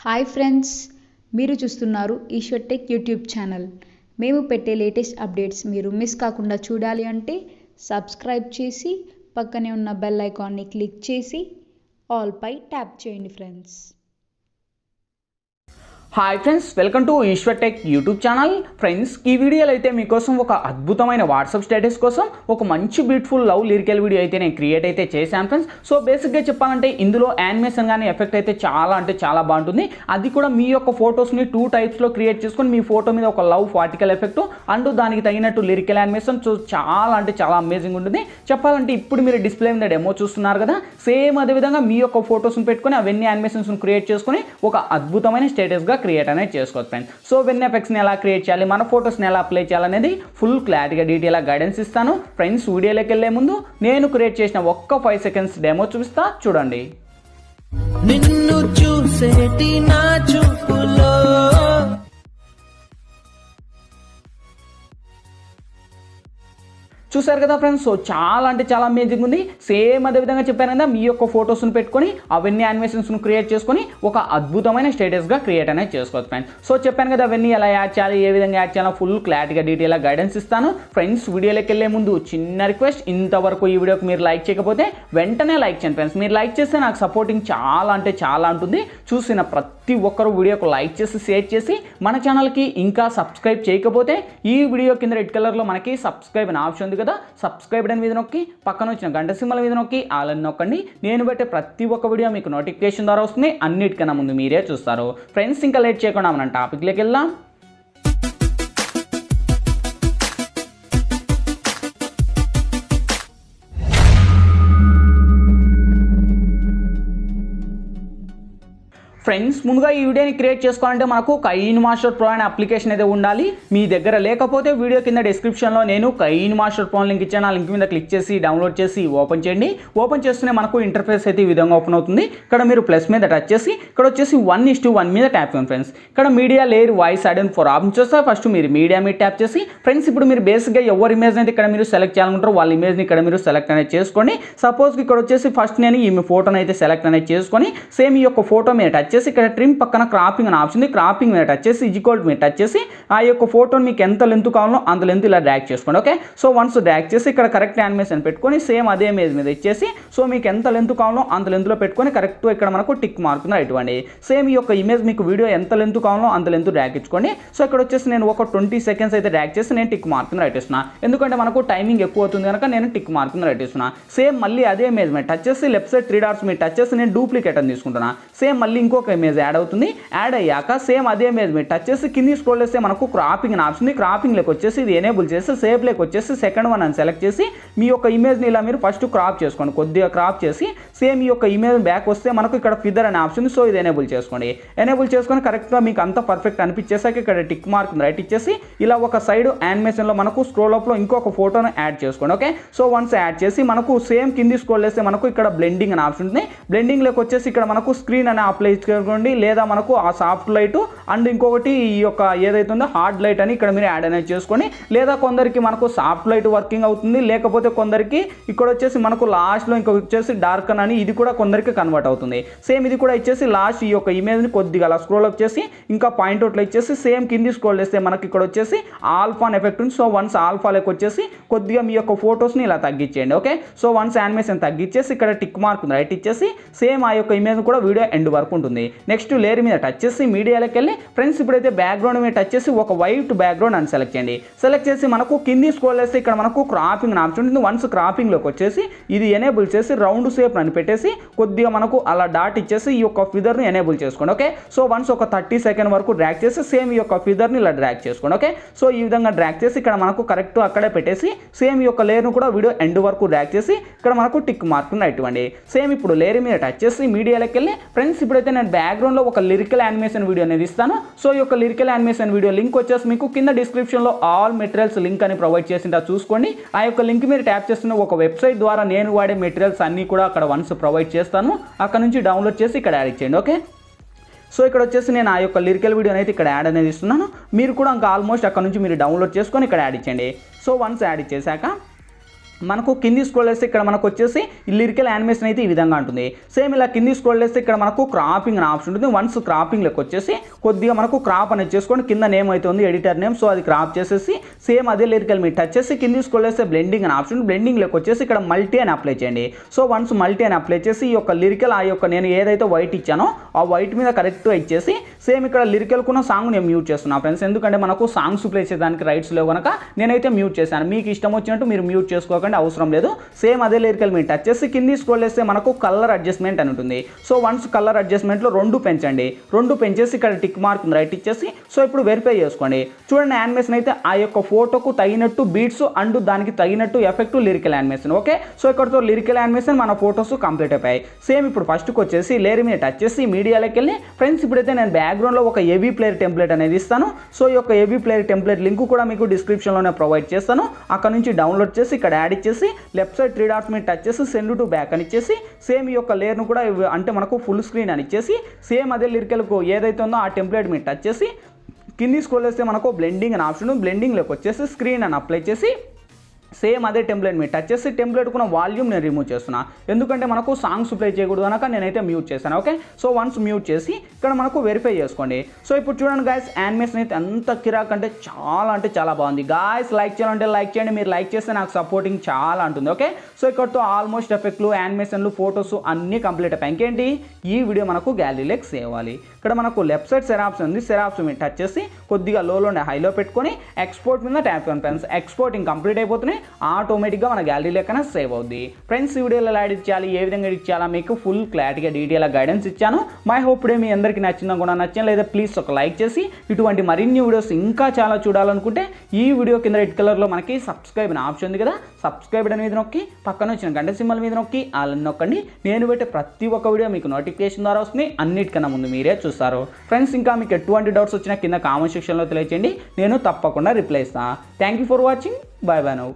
Hi friends, మీరు చూస్తున్నారు Eshwar tech YouTube channel. మేము పెట్టే లేటెస్ట్ అప్డేట్స్ మీరు మిస్ కాకుండా చూడాలి అంటే సబ్స్క్రైబ్ చేసి పక్కనే ఉన్న బెల్ ఐకాన్ని క్లిక్ చేసి ఆల్ పై ట్యాప్ చేయండి friends. Hi friends, welcome to Eshwar tech YouTube channel. Friends, ఈ వీడియోలో అయితే మీకోసం ఒక అద్భుతమైన వాట్సాప్ స్టేటస్ కోసం ఒక మంచి బ్యూటిఫుల్ లవ్ లిరికల్ వీడియో అయితే నేను క్రియేట్ అయితే చేశాను ఫ్రెండ్స్. సో బేసిక్గా చెప్పాలంటే ఇందులో యానిమేషన్ కానీ ఎఫెక్ట్ అయితే చాలా బాగుంటుంది. అది కూడా మీ యొక్క ఫొటోస్ని 2 టైప్స్లో క్రియేట్ చేసుకొని మీ ఫోటో మీద ఒక లవ్ పార్టికల్ ఎఫెక్ట్ అండ్ దానికి తగినట్టు లిరికల్ యానిమేషన్. సో చాలా అమేజింగ్ ఉంటుంది. చెప్పాలంటే ఇప్పుడు మీరు డిస్ప్లే మీద డెమో చూస్తున్నారు కదా, సేమ్ అదేవిధంగా మీ యొక్క ఫొటోస్ని పెట్టుకొని అవన్నీ యానిమేషన్స్ని క్రియేట్ చేసుకొని ఒక అద్భుతమైన స్టేటస్గా క్రియేట్ అనేది చేసుకోవచ్చు ఫ్రెండ్స్. సో వెన్ ఎఫెక్ట్స్ని ఎలా క్రియేట్ చేయాలి, మన ఫొటోస్ని ఎలా అప్లై చేయాలనేది ఫుల్ క్లారిటీగా డీటెయిల్గా గైడెన్స్ ఇస్తాను ఫ్రెండ్స్. వీడియోలోకి వెళ్ళే ముందు నేను క్రియేట్ చేసిన ఒక్క 5 సెకండ్స్ డెమో చూపిస్తా, చూడండి. నిన్ను చూసేటి నా చూపులో చూసారు కదా ఫ్రెండ్స్. సో చాలా అమేజింగ్ ఉంది. సేమ్ అదేవిధంగా చెప్పాను కదా, మీ యొక్క ఫొటోస్ని పెట్టుకొని అవన్నీ యానిమేషన్స్ను క్రియేట్ చేసుకొని ఒక అద్భుతమైన స్టేటస్గా క్రియేట్ అనేది చేసుకోవచ్చు ఫ్రెండ్స్. సో చెప్పాను కదా, అవన్నీ ఎలా యాడ్ చేయాలి, ఏ విధంగా యాడ్ చేయాలో ఫుల్ క్లారిటీగా డీటెయిల్గా గైడెన్స్ ఇస్తాను ఫ్రెండ్స్. వీడియోలోకి వెళ్ళే ముందు చిన్న రిక్వెస్ట్, ఇంతవరకు ఈ వీడియోకి మీరు లైక్ చేయకపోతే వెంటనే లైక్ చేయండి ఫ్రెండ్స్. మీరు లైక్ చేస్తే నాకు సపోర్టింగ్ చాలా ఉంటుంది. చూసిన ప్రతి ఒక్కరు వీడియోకు లైక్ చేసి షేర్ చేసి మన ఛానల్కి ఇంకా సబ్స్క్రైబ్ చేయకపోతే ఈ వీడియో కింద రెడ్ కలర్లో మనకి సబ్స్క్రైబ్ అనే ఆప్షన్ ఉంది కదా, సబ్స్క్రైబ్ అని మీద నొక్కి పక్కన వచ్చిన గంట సింబల్ మీద నొక్కి ఆల్ అని నొక్కండి. నేను పెట్టే ప్రతి ఒక్క వీడియో మీకు నోటిఫికేషన్ ద్వారా వస్తుంది. అన్నిటికన్నా ముందు మీరే చూస్తారు ఫ్రెండ్స్. ఇంకా లేట్ చేయకుండా మనం టాపిక్లోకి వెళ్దాం. ఫ్రెండ్స్, ముందుగా ఈ వీడియోని క్రియేట్ చేసుకోవాలంటే మనకు కైన్ మాస్టర్ ప్రో అనే అప్లికేషన్ అయితే ఉండాలి. మీ దగ్గర లేకపోతే వీడియో కింద డిస్క్రిప్షన్లో నేను కైన్ మాస్టర్ ప్రో లింక్ ఇచ్చాను. ఆ లింక్ మీద క్లిక్ చేసి డౌన్లోడ్ చేసి ఓపెన్ చేయండి. ఓపెన్ చేస్తూనే మనకు ఇంటర్ఫేస్ అయితే ఈ విధంగా ఓపెన్ అవుతుంది. ఇక్కడ మీరు ప్లస్ మీద టచ్ చేసి ఇక్కడ వచ్చేసి 1:1 మీద ట్యాప్ చేయండి ఫ్రెండ్స్. ఇక్కడ media layer voice add and for option చూస్తే ఫస్ట్ మీరు మీడియా మీద ట్యాప్ చేసి ఫ్రెండ్స్, ఇప్పుడు మీరు బేసిక్గా ఎవరి ఇమేజ్ అయితే ఇక్కడ మీరు సెలెక్ట్ చేయాలనుకుంటారో వాళ్ళ ఇమేజ్ని ఇక్కడ మీరు సెలెక్ట్ అనేది చేసుకోండి. సపోజ్ ఇక్కడ వచ్చేసి ఫస్ట్ నేను ఈ ఫోటోని అయితే సెలెక్ట్ అనేది చేసుకొని సేమ్ ఈ యొక్క ఫోటో మీద టచ్ చేసి ఇక్కడ ట్రిమ్ పక్కన క్రాపింగ్ అని ఆప్షన్ ఉంది. క్రాపింగ్ మీద టచ్ చేసి ఈక్వల్ మీద టచ్ చేసి ఆ యొక్క ఫోటోని మీకు ఎంత లెంత్ కావాలో అంత లెంత్ ఇలా డ్రాగ్ చేసుకోండి. ఓకే, సో వన్స్ డ్రాగ్ చేసి ఇక్కడ కరెక్ట్ యానిమేషన్ పెట్టుకొని సేమ్ అదే ఇమేజ్ మీద ఇచ్చేసి సో మీకు ఎంత లెంత్ కావాలో అంత లెంత్లో పెట్టుకొని కరెక్ట్ ఇక్కడ మనకు టిక్ మార్క్ ఇటువంటి సేమ్ ఈ యొక్క ఇమేజ్ మీకు వీడియో ఎంత లెంత్ కావాలో అంత లెంత్ డ్రాగ్ ఇచ్చుకోండి. సో ఇక్కడ వచ్చేసి నేను ఒక 20 సెకండ్స్ అయితే డ్రాగ్ చేసి నేను టిక్ మార్క్ రైట్ ఇస్తున్నా. ఎందుకంటే మనకు టైమింగ్ ఎక్కువ అవుతుంది కనుక నేను టిక్ మార్క్ రైట్ ఇస్తున్నా. సేమ్ మళ్ళీ అదే ఇమేజ్ మీద టచ్ చేసి లెఫ్ట్ సైడ్ 3 డాట్స్ మీద టచ్ చేసి నేను డూప్లికేట్ అని తీసుకుంటున్నా. సేమ్ మళ్ళీ ఇంకొక ఇమేజ్ యాడ్ అవుతుంది. యాడ్ అయ్యాక సేమ్ అదే ఇమేజ్ మీద టచ్ చేసి కింది స్క్రోల్ చేస్తే మనకు క్రాపింగ్ అని ఆప్షన్ ఉంది. క్రాపింగ్ లెక్క వచ్చేసి ఇది ఎనేబుల్ చేసి సేఫ్ లెక్క వచ్చేసి సెకండ్ వన్ అని సెలెక్ట్ చేసి మీ యొక్క ఇమేజ్ని ఇలా మీరు ఫస్ట్ క్రాప్ చేసుకోండి. కొద్దిగా క్రాప్ చేసి సేమ్ ఈ యొక్క ఇమేజ్ బ్యాక్ వస్తే మనకు ఇక్కడ ఫిదర్ అనే ఆప్షన్ ఉంది. సో ఇది ఎనేబుల్ చేసుకోండి. ఎనేబుల్ చేసుకొని కరెక్ట్గా మీకు అంత పర్ఫెక్ట్ అనిపించేసాక ఇక్కడ టిక్ మార్క్ రైట్ ఇచ్చేసి ఇలా ఒక సైడ్ యానిమేషన్లో మనకు స్క్రోల్ అప్లో ఇంకొక ఫోటోను యాడ్ చేసుకోండి. ఓకే, సో వన్స్ యాడ్ చేసి మనకు సేమ్ కింది స్క్రోల్ చేస్తే మనకు ఇక్కడ బ్లెండింగ్ అనే ఆప్షన్ ఉంది. బ్లెండింగ్ లెక్క వచ్చేసి ఇక్కడ మనకు స్క్రీన్ అనే అప్లై చేసుకోండి, లేదా మనకు ఆ సాఫ్ట్ లైట్ అండ్ ఇంకొకటి ఈ యొక్క ఏదైతే ఉందో హార్డ్ లైట్ అని ఇక్కడ మీరు యాడ్ అనేది చేసుకొని, లేదా కొందరికి మనకు సాఫ్ట్ లైట్ వర్కింగ్ అవుతుంది, లేకపోతే కొందరికి ఇక్కడ వచ్చేసి మనకు లాస్ట్లో ఇంకొక వచ్చేసి డార్క్ అని ఇది కూడా కొందరికి కన్వర్ట్ అవుతుంది. సేమ్ ఇది కూడా ఇచ్చేసి లాస్ట్ ఈ యొక్క ఇమేజ్ని కొద్దిగా అలా స్క్రోల్ అప్ చేసి ఇంకా పాయింట్ అవుట్లో ఇచ్చేసి సేమ్ కింది స్క్రోల్ చేస్తే మనకి ఇక్కడ వచ్చేసి ఆల్ఫా అనే ఎఫెక్ట్ ఉంది. సో వన్స్ ఆల్ఫా లెక్క వచ్చేసి కొద్దిగా మీ యొక్క ఫొటోస్ని ఇలా తగ్గించేయండి. ఓకే, సో వన్స్ యానిమేషన్ తగ్గించేసి ఇక్కడ టిక్ మార్క్ రైట్ ఇచ్చేసి సేమ్ ఆ యొక్క ఇమేజ్ కూడా వీడియో ఎండ్ వరకు ఉంటుంది. నెక్స్ట్ లేయర్ మీద టచ్ చేసి మీడియాలోకి వెళ్ళి ఫ్రెండ్స్ ఇప్పుడైతే బ్యాక్గ్రౌండ్ మీద టచ్ చేసి ఒక వైట్ బ్యాక్గ్రౌండ్ అని సెలెక్ట్ చేయండి. సెలెక్ట్ చేసి మనకు కింది స్క్రోల్ చేస్తే ఇక్కడ మనకు క్రాపింగ్ అని ఆప్షన్ ఉంటుంది. వన్స్ క్రాపింగ్లోకి వచ్చేసి ఇది ఎనేబుల్ చేసి రౌండ్ షేప్ అని పెట్టేసి కొద్దిగా మనకు అలా డాట్ ఇచ్చేసి ఈ యొక్క ఫిదర్ని ఎనేబుల్ చేసుకోండి. ఓకే, సో వన్స్ ఒక 30 సెకండ్ వరకు డ్రాగ్ చేసి సేమ్ ఈ యొక్క ఫిదర్ని ఇలా డ్రాగ్ చేసుకోండి. ఓకే, సో ఈ విధంగా డ్రాగ్ చేసి ఇక్కడ మనకు కరెక్ట్ అక్కడే పెట్టేసి సేమ్ ఈ యొక్క లేయర్ను కూడా వీడియో ఎండ్ వరకు డ్రాగ్ చేసి ఇక్కడ మనకు టిక్ మార్క్ ఇవ్వండి. సేమ్ ఇప్పుడు లేయర్ మీద టచ్ చేసి మీడియాలోకి వెళ్ళి ఫ్రెండ్స్ ఇప్పుడైతే నేను బ్యాక్గ్రౌండ్లో ఒక లిరికల్ యానిమేషన్ వీడియో అనేది ఇస్తాను. సో ఈ యొక్క లిరికల్ యానిమేషన్ వీడియో లింక్ వచ్చేసి మీకు కింద డిస్క్రిప్షన్లో ఆల్ మెటీరియల్స్ లింక్ అని ప్రొవైడ్ చేసిందా చూసుకోండి. ఆ యొక్క లింక్ మీరు ట్యాప్ చేస్తున్న ఒక వెబ్సైట్ ద్వారా నేను వాడే మెటీరియల్స్ అన్నీ కూడా అక్కడ వన్స్ ప్రొవైడ్ చేస్తాను. అక్కడ నుంచి డౌన్లోడ్ చేసి ఇక్కడ యాడ్ చేయండి. ఓకే, సో ఇక్కడ వచ్చేసి నేను ఆ యొక్క లిరికల్ వీడియో అయితే ఇక్కడ యాడ్ అనేది ఇస్తున్నాను. మీరు కూడా ఇంకా ఆల్మోస్ట్ అక్కడ నుంచి మీరు డౌన్లోడ్ చేసుకొని ఇక్కడ యాడ్ ఇచ్చేయండి. సో వన్స్ యాడ్ ఇచ్చేసాక మనకు కింది స్క్రోల్ చేస్తే ఇక్కడ మనకు వచ్చేసి లిరికల్ యానిమేషన్ అయితే ఈ విధంగా ఉంటుంది. సేమ్ ఇలా కింది స్క్రోల్ చేస్తే ఇక్కడ మనకు క్రాపింగ్ అనే ఆప్షన్ ఉంటుంది. వన్స్ క్రాపింగ్ లెక్క వచ్చేసి కొద్దిగా మనకు క్రాప్ అనేది చేసుకోండి. కింద నేమ్ అయితే ఉంది ఎడిటర్ నేమ్, సో అది క్రాప్ చేసేసి సేమ్ అదే లిరికల్ మీరు టచ్ చేసి కింది స్క్రోల్ చేస్తే బ్లెండింగ్ అనే ఆప్షన్, బ్లెండింగ్ లెక్క వచ్చేసి ఇక్కడ మల్టీ అని అప్లై చేయండి. సో వన్స్ మల్టీ అని అప్లై చేసి ఈ యొక్క లిరికల్ ఆ యొక్క నేను ఏదైతే వైట్ ఇచ్చానో ఆ వైట్ మీద కరెక్ట్గా ఇచ్చేసి సేమ్ ఇక్కడ లిరికల్ కున్న సాంగ్ నేను మ్యూట్ చేస్తున్నాను ఫ్రెండ్స్. ఎందుకంటే మనకు సాంగ్స్ ప్లే చేయడానికి రైట్స్ లేవు కనుక నేనైతే మ్యూట్ చేశాను. మీకు ఇష్టం వచ్చినట్టు మీరు మ్యూట్ చేసుకోకండి, అవసరం లేదు. సేమ్ అదే లిరికల్ మీరు టచ్ చేసి కింది స్క్రోల్ చేస్తే మనకు కలర్ అడ్జస్ట్మెంట్ అని ఉంటుంది. సో వన్స్ కలర్ అడ్జస్ట్మెంట్లో 2 పెంచండి. 2 పెంచేసి ఇక్కడ టిక్ మార్క్ రైట్ ఇచ్చేసి సో ఇప్పుడు వెరిఫై చేసుకోండి. చూడండి యానిమేషన్ అయితే ఆ యొక్క ఫోటోకు తగినట్టు బీట్స్ అండ్ దానికి తగినట్టు effect lyrical animation. Okay, so ఇక్కడతో లిరికల్ యానిమేషన్ మన ఫోటోస్ కంప్లీట్ అయిపోయాయి. సేమ్ ఇప్పుడు ఫస్ట్కి వచ్చేసి లేయర్ మీద టచ్ చేసి మీడియాలోకి వెళ్ళి ఫ్రెండ్స్ ఇప్పుడైతే నేను బ్యాక్గ్రౌండ్లో ఒక ఏవీ ప్లేయర్ టెంప్లెట్ అనేది ఇస్తాను. సో ఈ యొక్క ఏవీ ప్లేయర్ టెంప్లెట్ లింక్ కూడా మీకు డిస్క్రిప్షన్లోనే ప్రొవైడ్ చేస్తాను. అక్కడ నుంచి డౌన్లోడ్ చేసి ఇక్కడ యాడ్ ఇచ్చేసి లెఫ్ట్ సైడ్ 3 డాట్స్ మీద టచ్ చేసి సెండ్ టు బ్యాక్ అని ఇచ్చేసి సేమ్ ఈ యొక్క లేయర్ను కూడా అంటే మనకు ఫుల్ స్క్రీన్ అని ఇచ్చేసి సేమ్ అదే లిరికల్కు ఏదైతే ఉందో ఆ టెంప్లెట్ మీద టచ్ చేసి కింది స్క్రోల్ చేస్తే మనకు బ్లెండింగ్ అని ఆప్షన్, బ్లెండింగ్లోకి వచ్చేసి స్క్రీన్ అని అప్లై చేసి సేమ్ అదే టెంప్లెట్ మీద టచ్ చేసి టెంప్లెట్ కూడా వాల్యూమ్ నేను రిమూవ్ చేస్తున్నా. ఎందుకంటే మనకు సాంగ్స్ ప్లే చేయకూడదు కనుక నేనైతే మ్యూట్ చేశాను. ఓకే, సో వన్స్ మ్యూట్ చేసి ఇక్కడ మనకు వెరిఫై చేసుకోండి. సో ఇప్పుడు చూడండి గాయస్ యానిమేషన్ అయితే ఎంత కిరాక్ అంటే చాలా బాగుంది. గాయస్ లైక్ చేయాలంటే లైక్ చేయండి, మీరు లైక్ చేస్తే నాకు సపోర్టింగ్ చాలా ఉంటుంది. ఓకే, సో ఇక్కడతో ఆల్మోస్ట్ ఎఫెక్ట్లు, యానిమేషన్లు, ఫొటోస్ అన్నీ కంప్లీట్ అయిపోయి ఇంకేంటి ఈ వీడియో మనకు గ్యాలరీలోకి సేవ్ అవ్వాలి. ఇక్కడ మనకు లెఫ్ట్ సైడ్ సెరాప్స్ ఉంది, సెరాప్స్ మీద టచ్ చేసి కొద్దిగా లోనే హైలో పెట్టుకొని ఎక్స్పోర్ట్ మీద ట్యాప్ చేయండి ఫ్రెండ్స్. ఎక్స్పోర్టింగ్ కంప్లీట్ అయిపోతున్నాయి, ఆటోమేటిక్గా మన గ్యాలరీ లెక్కన సేవ్ అవుద్ది. ఫ్రెండ్స్ ఈ వీడియోలో ఎలా ఎడిట్ చేయాలి, ఏ విధంగా ఎడిట్ చేయాలా మీకు ఫుల్ క్లారిటీగా డీటెయిల్గా గైడెన్స్ ఇచ్చాను. మై హోప్ డే మీ అందరికీ నచ్చిందా కూడా నచ్చిన లేదా ప్లీజ్ ఒక లైక్ చేసి ఇటువంటి మరిన్ని వీడియోస్ ఇంకా చాలా చూడాలనుకుంటే ఈ వీడియో కింద రెడ్ కలర్లో మనకి సబ్స్క్రైబ్ అనే ఆప్షన్ ఉంది కదా, సబ్స్క్రైబ్ మీద నొక్కి పక్కన వచ్చిన గంట సింబల్ మీద నొక్కి ఆల్ నొక్కండి. నేను పెట్టే ప్రతి ఒక్క వీడియో మీకు నోటిఫికేషన్ ద్వారా వస్తుంది, అన్నిటికన్నా ముందు మీరే చూస్తారు. ఫ్రెండ్స్ ఇంకా మీకు ఎటువంటి డౌట్స్ వచ్చినా కింద కామెంట్ సెక్షన్లో తెలియచేయండి, నేను తప్పకుండా రిప్లై ఇస్తాను. Thank you for watching, bye bye now.